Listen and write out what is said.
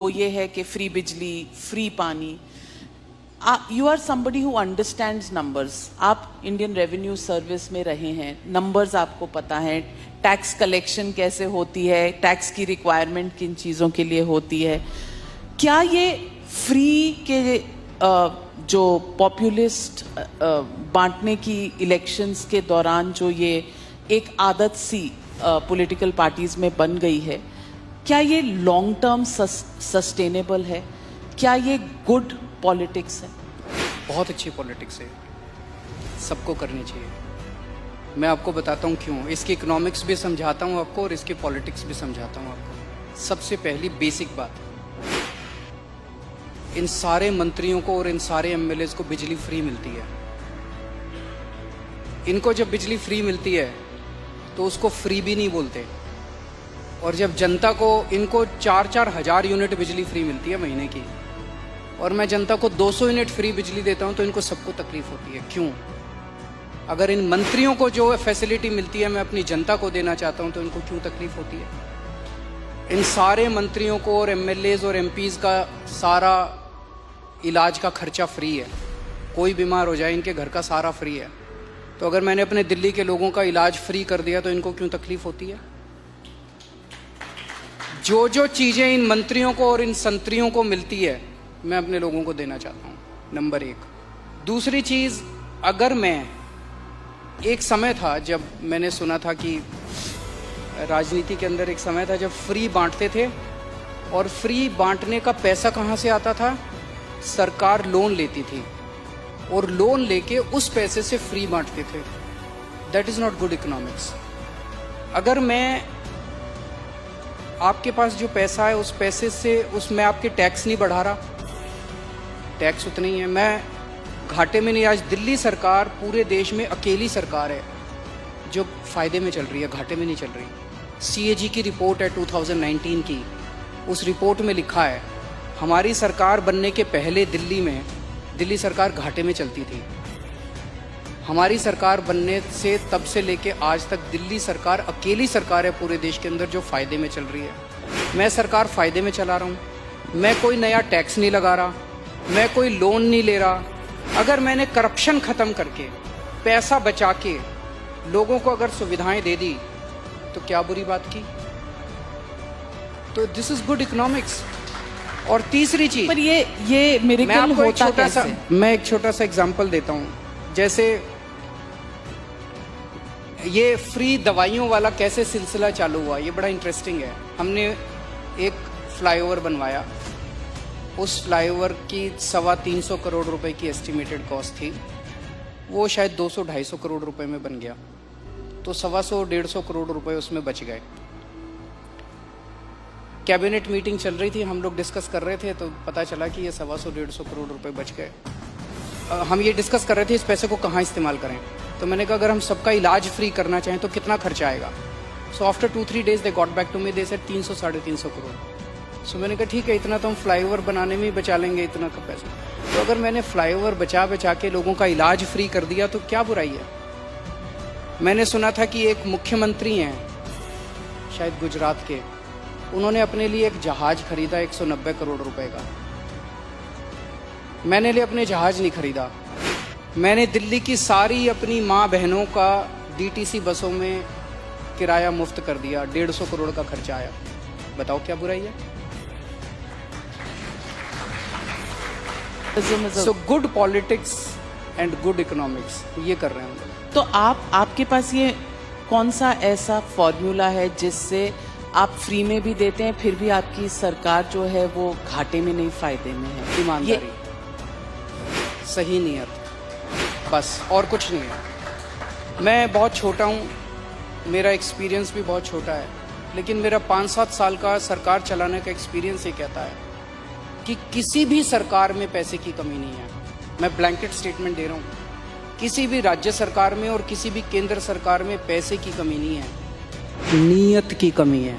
वो ये है कि फ्री बिजली, फ्री पानी। You are somebody who understands numbers. आप इंडियन रेवेन्यू सर्विस में रहे हैं, नंबर्स आपको पता है, टैक्स कलेक्शन कैसे होती है, टैक्स की रिक्वायरमेंट किन चीज़ों के लिए होती है। क्या ये फ्री के जो पॉपुलिस्ट बांटने की इलेक्शंस के दौरान जो ये एक आदत सी पॉलिटिकल पार्टीज में बन गई है, क्या ये लॉन्ग टर्म सस्टेनेबल है? क्या ये गुड पॉलिटिक्स है? बहुत अच्छी पॉलिटिक्स है, सबको करनी चाहिए। मैं आपको बताता हूँ क्यों। इसकी इकोनॉमिक्स भी समझाता हूँ आपको और इसकी पॉलिटिक्स भी समझाता हूँ आपको। सबसे पहली बेसिक बात, इन सारे मंत्रियों को और इन सारे एमएलएज को बिजली फ्री मिलती है। इनको जब बिजली फ्री मिलती है तो उसको फ्री भी नहीं बोलते। और जब जनता को, इनको 4-4 हज़ार यूनिट बिजली फ्री मिलती है महीने की, और मैं जनता को 200 यूनिट फ्री बिजली देता हूं, तो इनको सबको तकलीफ होती है। क्यों? अगर इन मंत्रियों को जो फैसिलिटी मिलती है मैं अपनी जनता को देना चाहता हूं, तो इनको क्यों तकलीफ होती है? इन सारे मंत्रियों को और एमएलएज और एमपीज का सारा इलाज का खर्चा फ्री है। कोई बीमार हो जाए इनके घर का सारा फ्री है। तो अगर मैंने अपने दिल्ली के लोगों का इलाज फ्री कर दिया तो इनको क्यों तकलीफ होती है? जो जो चीजें इन मंत्रियों को और इन संतरियों को मिलती है मैं अपने लोगों को देना चाहता हूं, नंबर 1। दूसरी चीज, अगर मैं, एक समय था जब मैंने सुना था कि राजनीति के अंदर एक समय था जब फ्री बांटते थे, और फ्री बांटने का पैसा कहां से आता था? सरकार लोन लेती थी और लोन लेके उस पैसे से फ्री बांटते थे। That is not good economics. अगर मैं, आपके पास जो पैसा है उस पैसे से, उसमें आपके टैक्स नहीं बढ़ा रहा, टैक्स उतना ही है, मैं घाटे में नहीं। आज दिल्ली सरकार पूरे देश में अकेली सरकार है जो फायदे में चल रही है, घाटे में नहीं चल रही। सीएजी की रिपोर्ट है 2019 की, उस रिपोर्ट में लिखा है हमारी सरकार बनने के पहले दिल्ली सरकार घाटे में चलती थी। हमारी सरकार बनने से तब से लेके आज तक दिल्ली सरकार अकेली सरकार है पूरे देश के अंदर जो फायदे में चल रही है। मैं सरकार फायदे में चला रहा हूँ, मैं कोई नया टैक्स नहीं लगा रहा, मैं कोई लोन नहीं ले रहा। अगर मैंने करप्शन खत्म करके, पैसा बचा के लोगों को अगर सुविधाएं दे दी तो क्या बुरी बात की? तो दिस इज गुड इकोनॉमिक्स। और तीसरी चीज, पर ये मिरेकल होता कैसे? मैं एक छोटा सा एग्जांपल देता हूं। जैसे ये फ्री दवाइयों वाला कैसे सिलसिला चालू हुआ, ये बड़ा इंटरेस्टिंग है। हमने एक फ्लाईओवर बनवाया, उस फ्लाईओवर की 325 करोड़ रुपए की एस्टिमेटेड कॉस्ट थी, वो शायद 200-250 करोड़ रुपए में बन गया, तो 125 करोड़ रुपए उसमें बच गए। कैबिनेट मीटिंग चल रही थी, हम लोग डिस्कस कर रहे थे, तो पता चला कि ये 125 करोड़ रुपए बच गए। हम ये डिस्कस कर रहे थे इस पैसे को कहाँ इस्तेमाल करें। तो मैंने कहा अगर हम सबका इलाज फ्री करना चाहें तो कितना खर्चा आएगा? So after 2-3 days they got back to me, they said 300-350 crore. So मैंने कहा ठीक है, इतना तो हम फ्लाईओवर बनाने में ही बचा लेंगे, इतना का पैसा। तो अगर मैंने फ्लाईओवर बचा के लोगों का इलाज फ्री कर दिया तो क्या बुराई है? मैंने सुना था कि एक मुख्यमंत्री हैं शायद गुजरात के, उन्होंने अपने लिए एक जहाज खरीदा 190 करोड़ रुपए का। मैंने लिए अपने जहाज नहीं खरीदा, मैंने दिल्ली की सारी अपनी माँ बहनों का डीटीसी बसों में किराया मुफ्त कर दिया, 150 करोड़ का खर्चा आया। बताओ क्या बुराई है? So good politics and good economics, ये कर रहे हैं हम लोग। तो आपके पास ये कौन सा ऐसा फॉर्मूला है जिससे आप फ्री में भी देते हैं फिर भी आपकी सरकार जो है वो घाटे में नहीं फायदे में है? ईमानदारी, सही नियत, बस और कुछ नहीं है। मैं बहुत छोटा हूँ, मेरा एक्सपीरियंस भी बहुत छोटा है, लेकिन मेरा 5-7 साल का सरकार चलाने का एक्सपीरियंस ये कहता है कि किसी भी सरकार में पैसे की कमी नहीं है। मैं ब्लैंकेट स्टेटमेंट दे रहा हूँ, किसी भी राज्य सरकार में और किसी भी केंद्र सरकार में पैसे की कमी नहीं है, नीयत की कमी है।